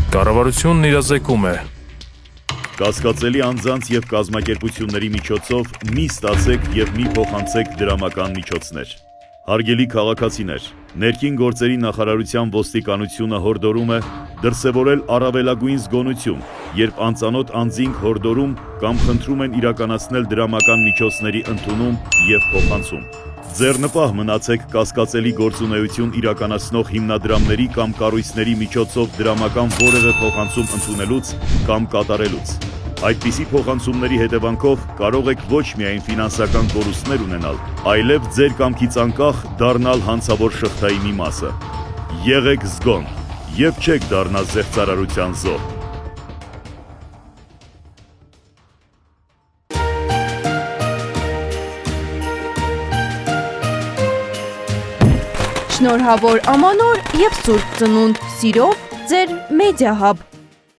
Կառավարությունն իրազեկում է։ Կասկածելի անձանց և կազմակերպությունների միջոցով մի ստացեք և մի փոխանցեք դրամական միջոցներ։ Հարգելի քաղաքացիներ, ներքին գործերի նախարարության ոստիկանությունը հորդորում է դրսևորել առավելագույն զգոնություն, երբ անծանոթ անձինք հորդորում կամ խնդրում են իրականացնել դրամական միջոցների ընդունում և փոխանցում։ Ձեռնպահ մնացեք կասկածելի գործունեություն իրականացնող հիմնադրամների կամ կառույցների միջոցով դրամական որևէ փոխանցում ընդունելուց կամ կատարելուց։ Այդպիսի փոխանցումների հետևանքով կարող եք ոչ միայն ֆինանսական կորուստներ ունենալ, այլև ձեր կամքից անկախ դառնալ հանցավոր շղթայի մի մասը։ Եղեք զգոն և չեք դառնա զեղծարարության զոհ։ Շնորհավոր Ամանոր և Սուրբ Ծնունդ, սիրով ձեր Մեդիահաբ։